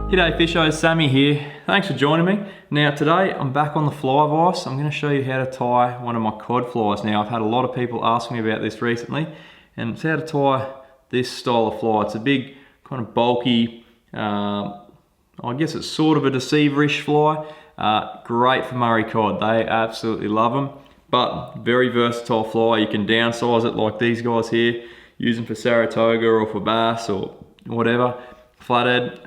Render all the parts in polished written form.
G'day Fishos, Sammy here. Thanks for joining me. Now today I'm back on the fly vise. I'm going to show you how to tie one of my cod flies. Now I've had a lot of people ask me about this recently, and it's how to tie this style of fly. It's a big, kind of bulky, I guess it's sort of a deceiver-ish fly. Great for Murray cod. They absolutely love them, but very versatile fly. You can downsize it like these guys here, use them for Saratoga or for bass or whatever, flathead.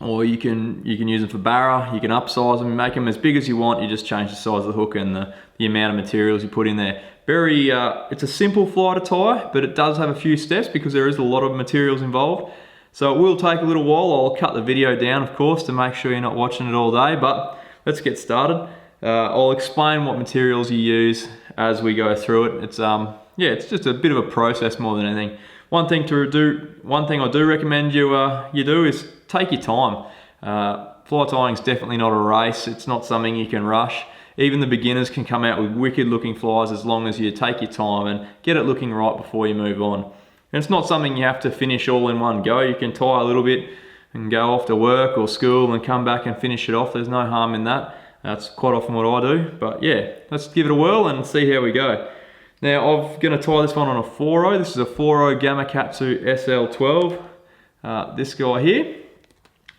Or you can use them for barra. You can upsize them, make them as big as you want. You just change the size of the hook and the amount of materials you put in there. Very, it's a simple fly to tie, but it does have a few steps because there is a lot of materials involved. So it will take a little while. I'll cut the video down, of course, to make sure you're not watching it all day, but let's get started. I'll explain what materials you use as we go through it. It's it's just a bit of a process more than anything. One thing I do recommend you do is take your time. Fly tying is definitely not a race. It's not something you can rush. Even the beginners can come out with wicked looking flies as long as you take your time and get it looking right before you move on. And it's not something you have to finish all in one go. You can tie a little bit and go off to work or school and come back and finish it off. There's no harm in that. That's quite often what I do. But yeah, let's give it a whirl and see how we go. Now I'm going to tie this one on a 4-0. This is a 4-0 Gamakatsu SL12. This guy here.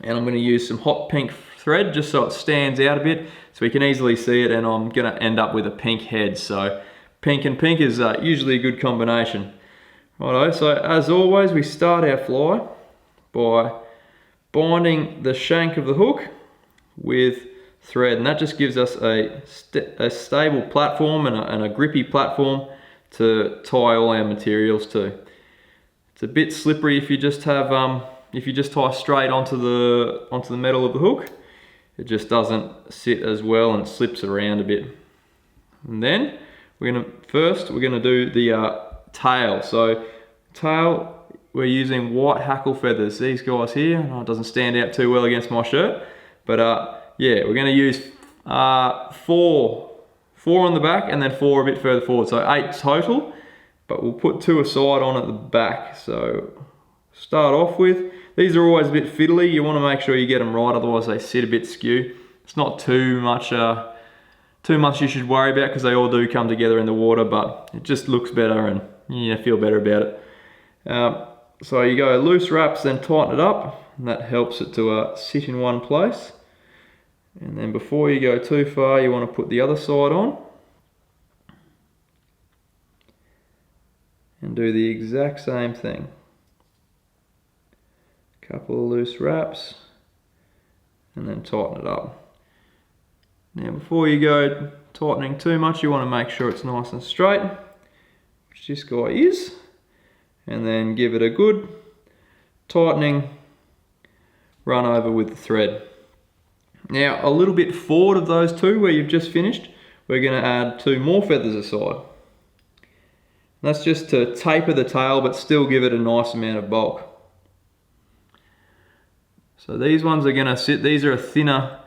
And I'm going to use some hot pink thread just so it stands out a bit so we can easily see it, and I'm going to end up with a pink head. So pink and pink is usually a good combination. Righto, so as always we start our fly by binding the shank of the hook with thread, and that just gives us a stable platform and a grippy platform to tie all our materials to. It's a bit slippery if you just have if you just tie straight onto the metal of the hook. It just doesn't sit as well and slips around a bit. And then we're gonna do the tail. So tail, we're using white hackle feathers. These guys here. I know it doesn't stand out too well against my shirt, but yeah, we're going to use 4 on the back and then 4 a bit further forward, so 8 total, but we'll put 2 aside on at the back. So start off with, these are always a bit fiddly. You want to make sure you get them right, otherwise they sit a bit skew. It's not too much you should worry about because they all do come together in the water, but it just looks better and you feel better about it. So you go loose wraps, then tighten it up, and that helps it to sit in one place. And then before you go too far, you want to put the other side on and do the exact same thing. Couple of loose wraps and then tighten it up. Now before you go tightening too much, you want to make sure it's nice and straight, which this guy is, and then give it a good tightening run over with the thread. Now a little bit forward of those 2 where you've just finished, we're going to add 2 more feathers aside. And that's just to taper the tail but still give it a nice amount of bulk. So these ones are going to sit, these are a thinner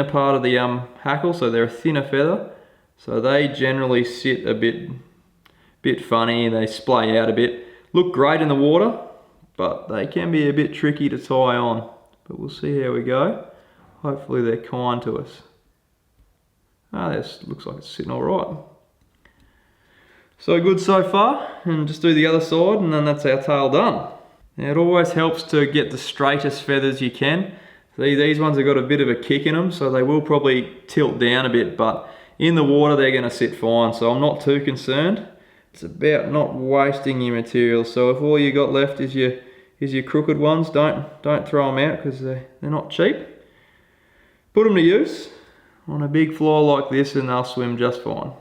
part of the hackle, so they're a thinner feather. So they generally sit a bit funny, they splay out a bit. Look great in the water, but they can be a bit tricky to tie on. But we'll see how we go. Hopefully they're kind to us. This looks like it's sitting all right. So good so far, and just do the other side and then that's our tail done. Now it always helps to get the straightest feathers you can. See, these ones have got a bit of a kick in them, so they will probably tilt down a bit, but in the water they're going to sit fine, so I'm not too concerned. It's about not wasting your material, so if all you got left is your crooked ones, don't throw them out because they're not cheap. Put them to use on a big fly like this and they'll swim just fine.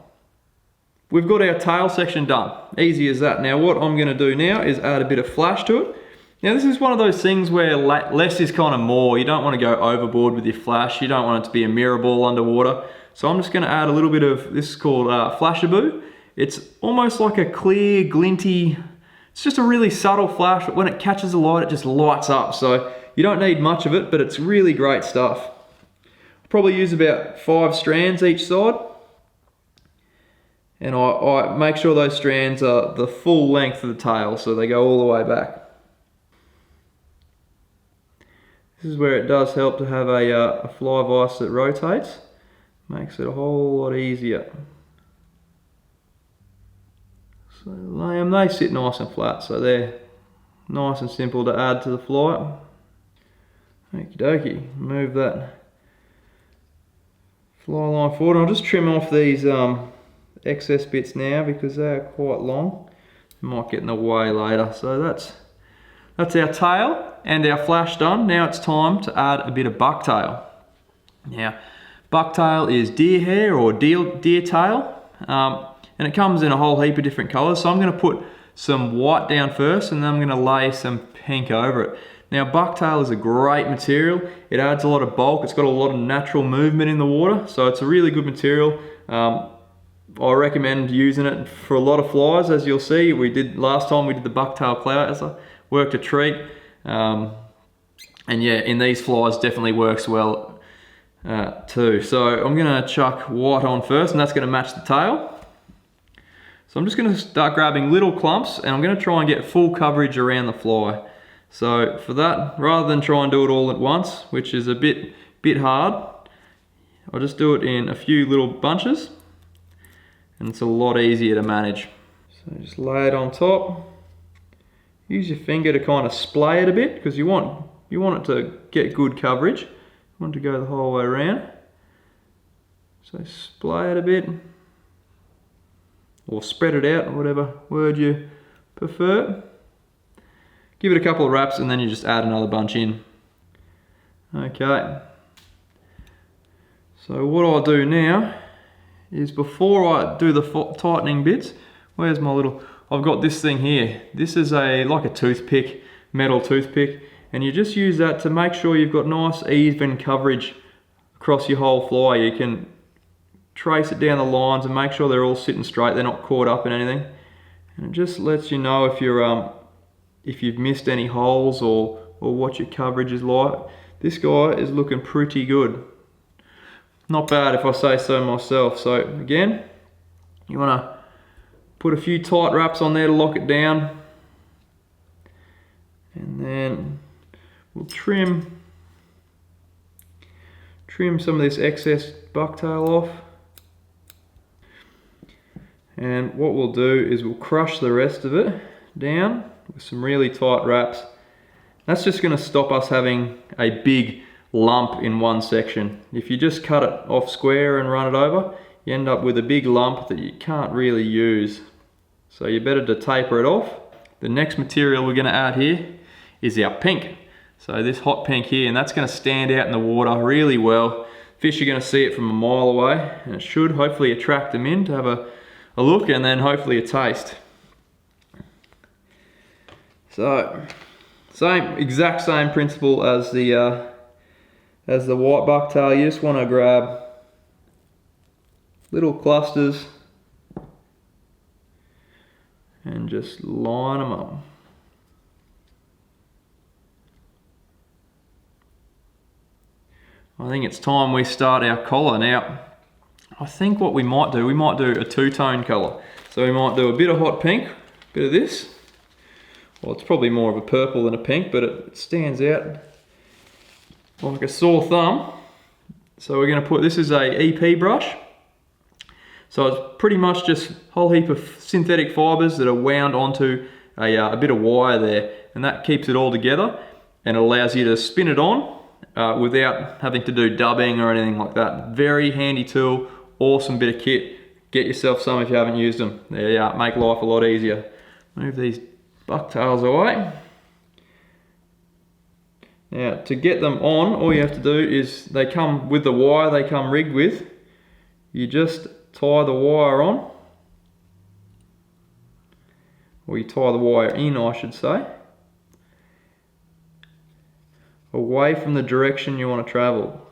We've got our tail section done, easy as that. Now what I'm going to do now is add a bit of flash to it. Now this is one of those things where less is kind of more. You don't want to go overboard with your flash. You don't want it to be a mirror ball underwater. So I'm just going to add a little bit of, this is called Flashaboo. It's almost like a clear, glinty, it's just a really subtle flash, but when it catches the light, it just lights up. So you don't need much of it, but it's really great stuff. I'll probably use about 5 strands each side. And I make sure those strands are the full length of the tail, so they go all the way back. This is where it does help to have a fly vise that rotates. Makes it a whole lot easier. So they sit nice and flat, so they're nice and simple to add to the fly. Okie dokie, move that fly line forward. I'll just trim off these excess bits now because they are quite long. It might get in the way later. So that's our tail and our flash done. Now it's time to add a bit of bucktail. Now, bucktail is deer hair or deer tail, and it comes in a whole heap of different colours. So I'm going to put some white down first, and then I'm going to lay some pink over it. Now, bucktail is a great material. It adds a lot of bulk. It's got a lot of natural movement in the water, so it's a really good material. I recommend using it for a lot of flies, as you'll see. Last time we did the bucktail clouser, worked a treat. And yeah, in these flies definitely works well too. So I'm gonna chuck white on first, and that's gonna match the tail. So I'm just gonna start grabbing little clumps, and I'm gonna try and get full coverage around the fly. So for that, rather than try and do it all at once, which is a bit hard, I'll just do it in a few little bunches, and it's a lot easier to manage. So just lay it on top. Use your finger to kind of splay it a bit, because you want it to get good coverage. You want it to go the whole way around. So splay it a bit, or spread it out, whatever word you prefer. Give it a couple of wraps, and then you just add another bunch in. Okay. So what I'll do now is, before I do the tightening bits, where's my little, I've got this thing here. This is like a toothpick, metal toothpick, and you just use that to make sure you've got nice even coverage across your whole fly. You can trace it down the lines and make sure they're all sitting straight, they're not caught up in anything. And it just lets you know if you've missed any holes or what your coverage is like. This guy is looking pretty good. Not bad if I say so myself. So again, you want to put a few tight wraps on there to lock it down. And then we'll trim some of this excess bucktail off. And what we'll do is we'll crush the rest of it down with some really tight wraps. That's just going to stop us having a big lump in one section. If you just cut it off square and run it over, you end up with a big lump that you can't really use. So you're better to taper it off. The next material we're going to add here is our pink. So this hot pink here, and that's going to stand out in the water really well. Fish are going to see it from a mile away, and it should hopefully attract them in to have a look, and then hopefully a taste. So exact same principle as the white bucktail. You just want to grab little clusters and just line them up. I think it's time we start our collar. Now, I think what we might do a two-tone color. So we might do a bit of hot pink, a bit of this. Well, it's probably more of a purple than a pink, but it stands out like a sore thumb. So we're going to put, this is a EP brush. So it's pretty much just a whole heap of synthetic fibers that are wound onto a bit of wire there, and that keeps it all together and allows you to spin it on without having to do dubbing or anything like that. Very handy tool, awesome bit of kit. Get yourself some if you haven't used them. They make life a lot easier. Move these bucktails away. Now, to get them on, all you have to do is, they come with the wire they come rigged with. You just tie the wire on, or you tie the wire in, I should say, away from the direction you want to travel.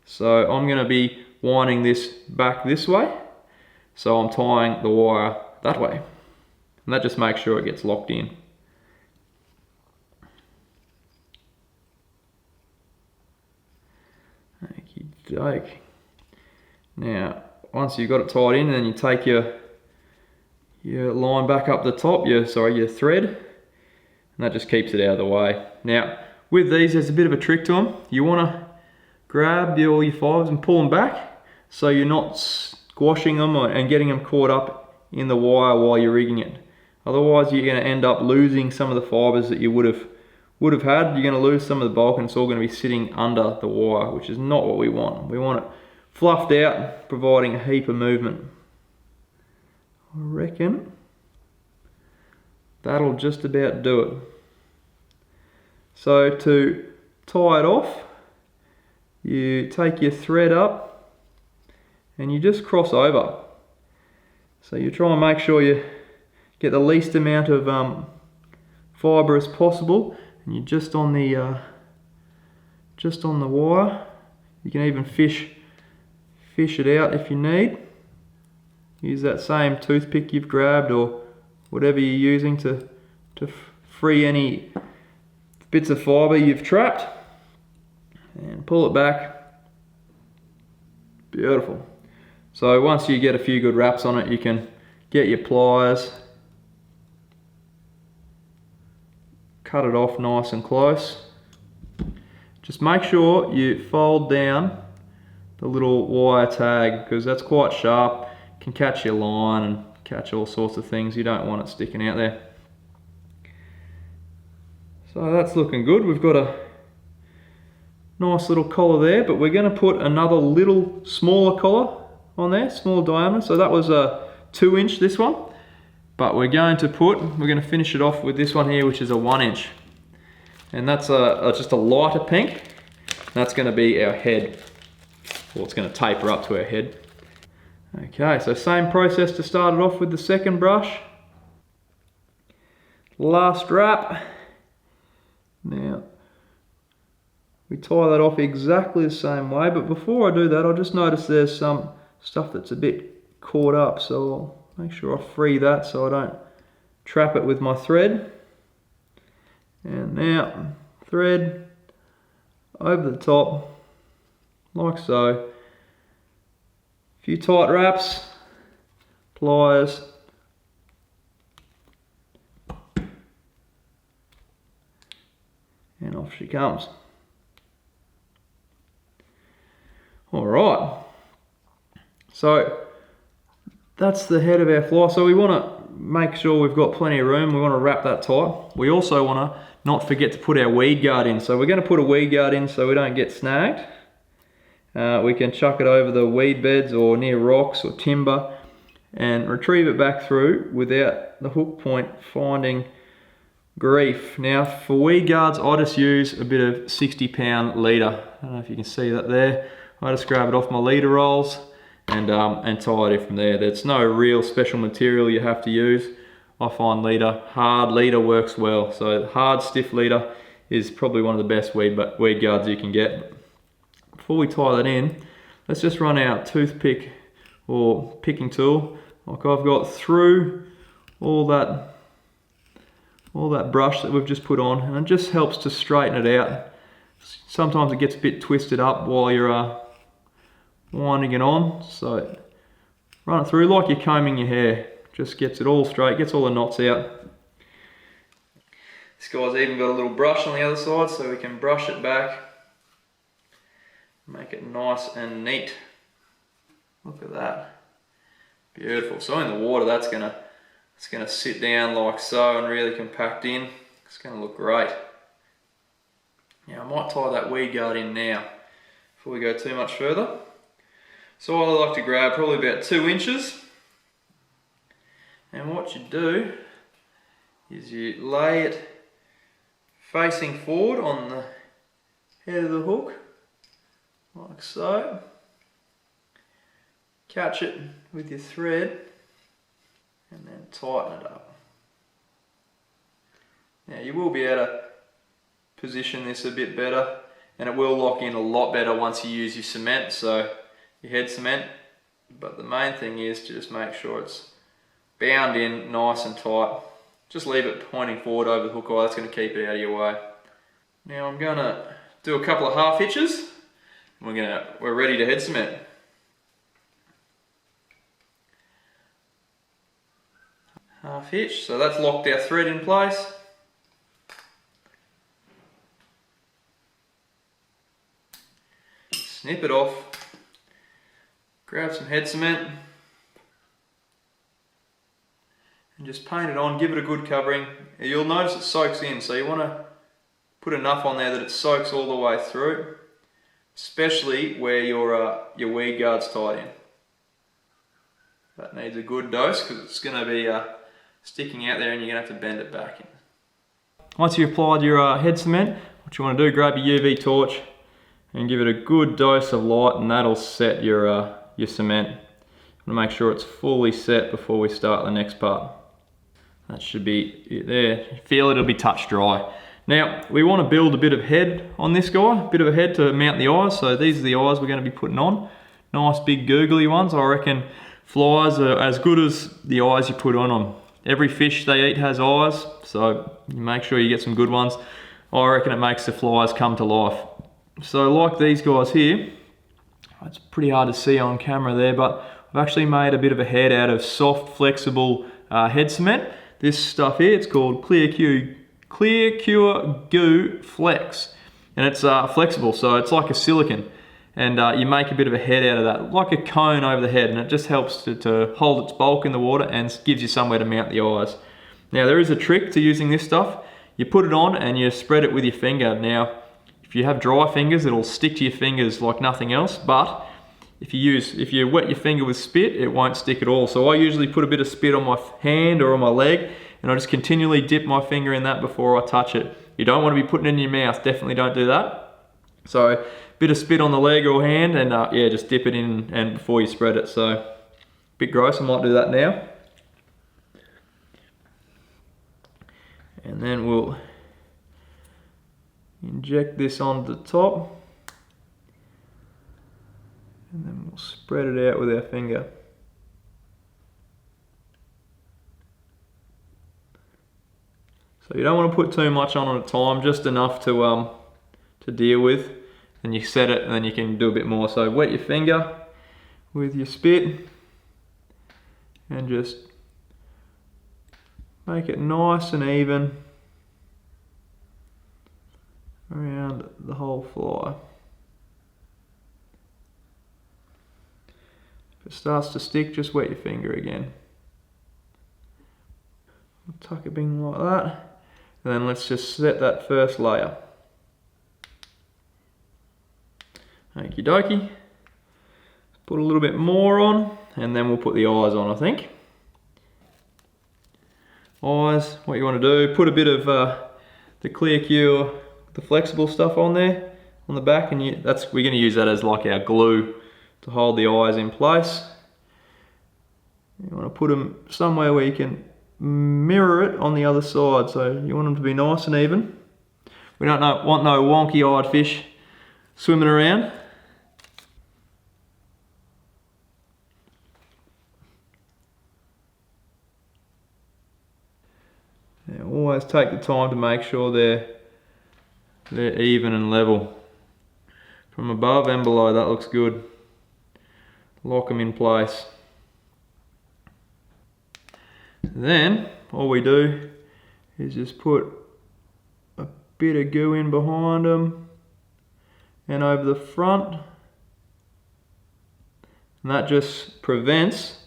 So I'm going to be winding this back this way, so I'm tying the wire that way, and that just makes sure it gets locked in. Okey-doke. Now, once you've got it tied in, then you take your line back up the top, your thread, and that just keeps it out of the way. Now, With these, there's a bit of a trick to them. You want to grab all your fibers and pull them back so you're not squashing them and getting them caught up in the wire while you're rigging it. Otherwise, you're going to end up losing some of the fibers that you would have had. You're going to lose some of the bulk, and it's all going to be sitting under the wire, which is not what we want. We want it fluffed out, providing a heap of movement. I reckon that'll just about do it. So to tie it off, you take your thread up and you just cross over. So you try and make sure you get the least amount of fibre as possible, and you're just on the wire. You can even fish it out if you need. Use that same toothpick you've grabbed or whatever you're using to free any bits of fibre you've trapped, and pull it back. Beautiful. So once you get a few good wraps on it, you can get your pliers, cut it off nice and close. Just make sure you fold down the little wire tag, because that's quite sharp, can catch your line and catch all sorts of things. You don't want it sticking out there. So that's looking good. We've got a nice little collar there, but we're going to put another little smaller collar on there, smaller diameter. So that was a 2-inch, this one. But we're going to finish it off with this one here, which is a 1-inch. And that's just a lighter pink. That's going to be our head. Well, it's going to taper up to our head. Okay, so same process to start it off with the second brush. Last wrap. Now, we tie that off exactly the same way, but before I do that, I just noticed there's some stuff that's a bit caught up, so I'll make sure I free that so I don't trap it with my thread. And now, thread over the top, like so. A few tight wraps, pliers, and off she comes. All right, so that's the head of our fly. So we want to make sure we've got plenty of room. We want to wrap that tight. We also want to not forget to put our weed guard in. So we're going to put a weed guard in so we don't get snagged. We can chuck it over the weed beds or near rocks or timber and retrieve it back through without the hook point finding grief. Now for weed guards, I just use a bit of 60-pound leader. I don't know if you can see that there. I just grab it off my leader rolls and tie it in from there. There's no real special material you have to use. I find hard leader works well. So hard, stiff leader is probably one of the best weed guards you can get. Before we tie that in, let's just run our toothpick or picking tool, like I've got, through all that brush that we've just put on, and it just helps to straighten it out. Sometimes it gets a bit twisted up while you're winding it on, so run it through like you're combing your hair. Just gets it all straight, gets all the knots out. This guy's even got a little brush on the other side so we can brush it back. Make it nice and neat. Look at that. Beautiful. So in the water, it's gonna sit down like so and really compact in. It's gonna look great. Now I might tie that weed guard in now before we go too much further. So I like to grab probably about 2 inches. And what you do is you lay it facing forward on the head of the hook, like so. Catch it with your thread and then tighten it up. Now you will be able to position this a bit better, and it will lock in a lot better once you use your cement, so your head cement. But the main thing is to just make sure it's bound in nice and tight. Just leave it pointing forward over the hook eye, that's going to keep it out of your way. Now I'm going to do a couple of half hitches. We're ready to head cement. Half hitch, so that's locked our thread in place. snip it off, grab some head cement, and just paint it on, give it a good covering. You'll notice it soaks in, so you want to put enough on there that it soaks all the way through, especially where your weed guard's tied in. That needs a good dose because it's going to be sticking out there and you're going to have to bend it back in. Once you've applied your head cement, what you want to do, grab your UV torch and give it a good dose of light, and that'll set your cement. You want to make sure it's fully set before we start the next part. That should be it there. Feel it'll be touch dry. Now, we want to build a bit of head on this guy, a bit of a head to mount the eyes. So these are the eyes we're going to be putting on. Nice big googly ones. I reckon flies are as good as the eyes you put on them. Every fish they eat has eyes, so you make sure you get some good ones. I reckon it makes the flies come to life. So like these guys here, it's pretty hard to see on camera there, but I've actually made a bit of a head out of soft, flexible head cement. This stuff here, it's called Clear Cure Goo Flex, and it's flexible, so it's like a silicone, and you make a bit of a head out of that, like a cone over the head, and it just helps to hold its bulk in the water and gives you somewhere to mount the eyes. Now there is a trick to using this stuff. You put it on and you spread it with your finger. Now if you have dry fingers, it'll stick to your fingers like nothing else, but if you wet your finger with spit, it won't stick at all. So I usually put a bit of spit on my hand or on my leg, and I just continually dip my finger in that before I touch it. You don't want to be putting it in your mouth, definitely don't do that. So a bit of spit on the leg or hand, and yeah, just dip it in and before you spread it. So a bit gross, I might do that now. And then we'll inject this onto the top. And then we'll spread it out with our finger. So you don't want to put too much on at a time, just enough to deal with. And you set it, and then you can do a bit more. So wet your finger with your spit and just make it nice and even around the whole fly. If it starts to stick, just wet your finger again. We'll tuck it in like that, and then let's just set that first layer. Okie dokie. Put a little bit more on, and then we'll put the eyes on, I think. Eyes, what you want to do, put a bit of the Clear Cure, the flexible stuff on there, on the back, and we're going to use that as like our glue to hold the eyes in place. You want to put them somewhere where you can mirror it on the other side, so you want them to be nice and even. We don't want no wonky-eyed fish swimming around. Now, always take the time to make sure they're even and level. From above and below, that looks good. Lock them in place. Then all we do is just put a bit of goo in behind them and over the front, and that just prevents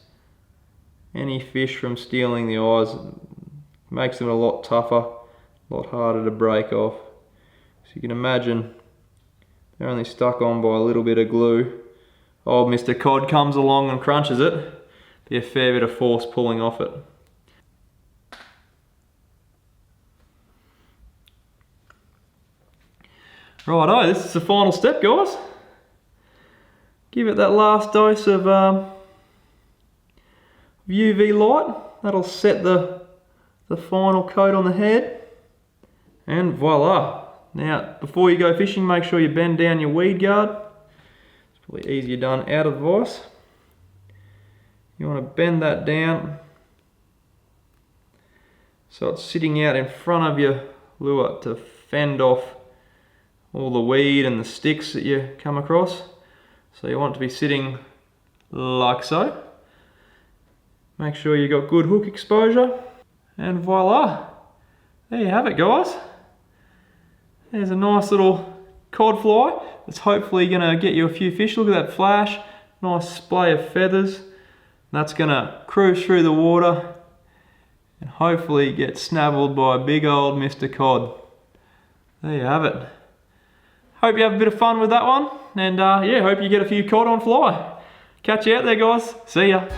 any fish from stealing the eyes. Makes them a lot tougher, a lot harder to break off. So you can imagine they're only stuck on by a little bit of glue. Old Mr. Cod comes along and crunches it. Be a fair bit of force pulling off it. Righto, this is the final step, guys. Give it that last dose of UV light. That'll set the final coat on the head. And voila. Now, before you go fishing, make sure you bend down your weed guard. It's probably easier done out of the vise. You want to bend that down so it's sitting out in front of your lure to fend off all the weed and the sticks that you come across. So you want it to be sitting like so. Make sure you got good hook exposure, and voila, there you have it, guys. There's a nice little cod fly that's hopefully gonna get you a few fish. Look at that flash, nice splay of feathers. That's gonna cruise through the water and hopefully get snaffled by a big old Mr. Cod. There you have it. Hope you have a bit of fun with that one, and yeah, hope you get a few cod on fly. Catch you out there, guys. See ya.